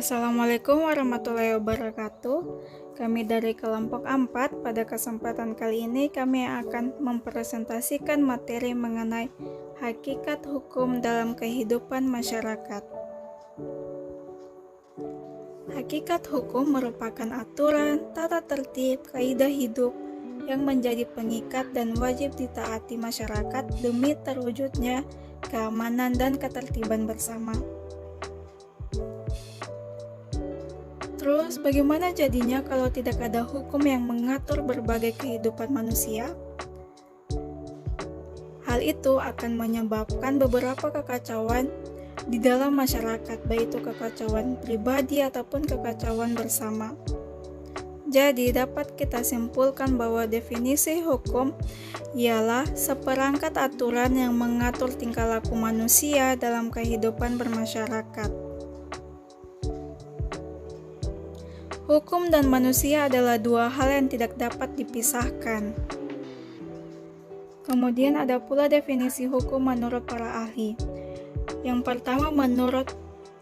Assalamualaikum warahmatullahi wabarakatuh. Kami dari kelompok 4, pada kesempatan kali ini kami akan mempresentasikan materi mengenai hakikat hukum dalam kehidupan masyarakat. Hakikat hukum merupakan aturan, tata tertib, kaidah hidup yang menjadi pengikat dan wajib ditaati masyarakat demi terwujudnya keamanan dan ketertiban bersama. Terus, bagaimana jadinya kalau tidak ada hukum yang mengatur berbagai kehidupan manusia? Hal itu akan menyebabkan beberapa kekacauan di dalam masyarakat, baik itu kekacauan pribadi ataupun kekacauan bersama. Jadi, dapat kita simpulkan bahwa definisi hukum ialah seperangkat aturan yang mengatur tingkah laku manusia dalam kehidupan bermasyarakat. Hukum dan manusia adalah dua hal yang tidak dapat dipisahkan. Kemudian ada pula definisi hukum menurut para ahli. Yang pertama menurut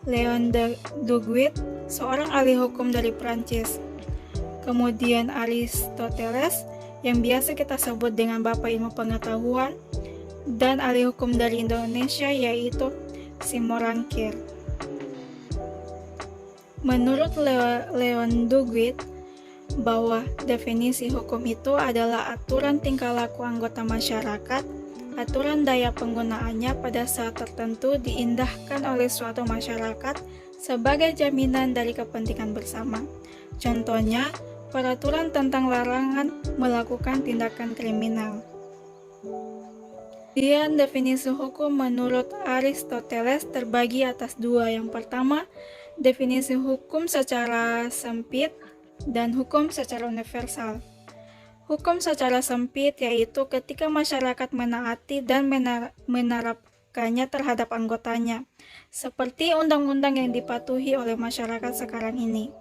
Leon de Duguid, seorang ahli hukum dari Prancis. Kemudian Aristoteles, yang biasa kita sebut dengan Bapak Ilmu Pengetahuan, dan ahli hukum dari Indonesia yaitu Simorangkir. Menurut Leon Duguid, bahwa definisi hukum itu adalah aturan tingkah laku anggota masyarakat, aturan daya penggunaannya pada saat tertentu diindahkan oleh suatu masyarakat sebagai jaminan dari kepentingan bersama. Contohnya, peraturan tentang larangan melakukan tindakan kriminal. Kemudian definisi hukum menurut Aristoteles terbagi atas dua. Yang pertama, definisi hukum secara sempit dan hukum secara universal. Hukum secara sempit yaitu ketika masyarakat menaati dan menerapkannya terhadap anggotanya, seperti undang-undang yang dipatuhi oleh masyarakat sekarang ini.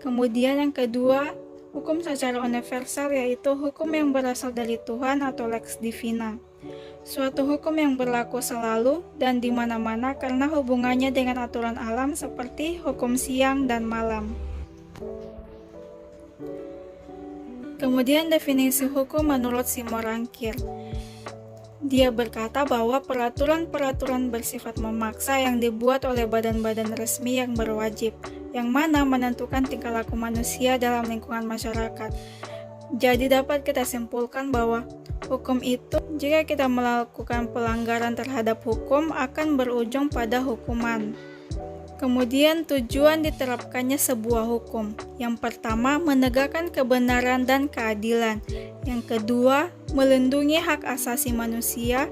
Kemudian yang kedua, hukum secara universal yaitu hukum yang berasal dari Tuhan atau lex divina. Suatu hukum yang berlaku selalu dan di mana-mana karena hubungannya dengan aturan alam seperti hukum siang dan malam. Kemudian definisi hukum menurut Simorangkir. Dia berkata bahwa peraturan-peraturan bersifat memaksa yang dibuat oleh badan-badan resmi yang berwajib, yang mana menentukan tingkah laku manusia dalam lingkungan masyarakat. Jadi dapat kita simpulkan bahwa hukum itu, jika kita melakukan pelanggaran terhadap hukum, akan berujung pada hukuman. Kemudian tujuan diterapkannya sebuah hukum. Yang pertama, menegakkan kebenaran dan keadilan. Yang kedua, melindungi hak asasi manusia.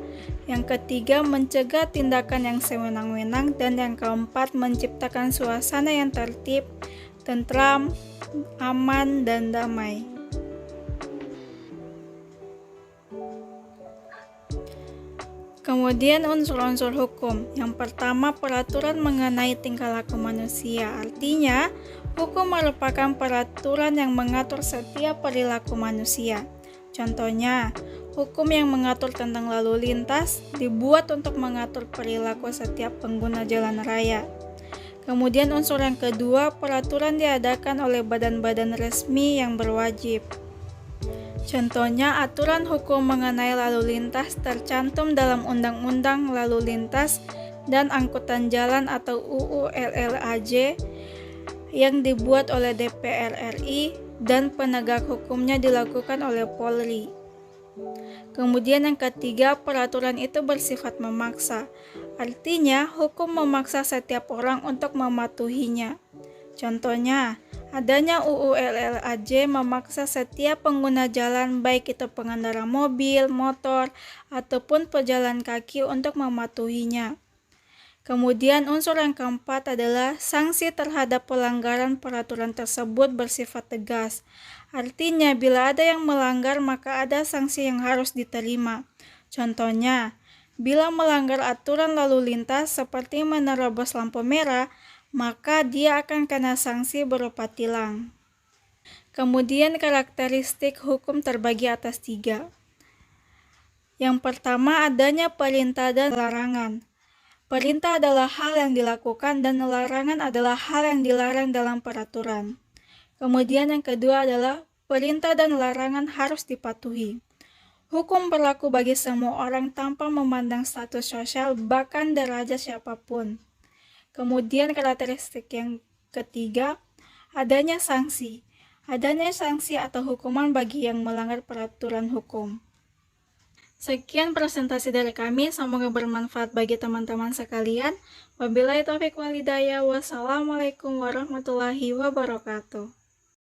Yang ketiga, mencegah tindakan yang sewenang-wenang. Dan yang keempat, menciptakan suasana yang tertib, tentram, aman, dan damai. Kemudian unsur-unsur hukum. Yang pertama, peraturan mengenai tingkah laku manusia. Artinya, hukum merupakan peraturan yang mengatur setiap perilaku manusia. Contohnya, hukum yang mengatur tentang lalu lintas dibuat untuk mengatur perilaku setiap pengguna jalan raya. Kemudian unsur yang kedua, peraturan diadakan oleh badan-badan resmi yang berwajib. Contohnya, aturan hukum mengenai lalu lintas tercantum dalam Undang-Undang Lalu Lintas dan Angkutan Jalan atau UU LLAJ yang dibuat oleh DPR RI dan penegak hukumnya dilakukan oleh Polri. Kemudian yang ketiga, peraturan itu bersifat memaksa. Artinya, hukum memaksa setiap orang untuk mematuhinya. Contohnya, adanya UU LLAJ memaksa setiap pengguna jalan, baik itu pengendara mobil, motor, ataupun pejalan kaki untuk mematuhinya. Kemudian unsur yang keempat adalah sanksi terhadap pelanggaran peraturan tersebut bersifat tegas. Artinya, bila ada yang melanggar maka ada sanksi yang harus diterima. Contohnya, bila melanggar aturan lalu lintas seperti menerobos lampu merah, maka dia akan kena sanksi berupa tilang. Kemudian karakteristik hukum terbagi atas 3. Yang pertama, adanya perintah dan larangan. Perintah adalah hal yang dilakukan dan larangan adalah hal yang dilarang dalam peraturan. Kemudian yang kedua adalah perintah dan larangan harus dipatuhi. Hukum berlaku bagi semua orang tanpa memandang status sosial bahkan derajat siapapun. Kemudian karakteristik yang ketiga, adanya sanksi. Adanya sanksi atau hukuman bagi yang melanggar peraturan hukum. Sekian presentasi dari kami, semoga bermanfaat bagi teman-teman sekalian. Wabillahi taufiq wal hidayah. Wassalamualaikum warahmatullahi wabarakatuh.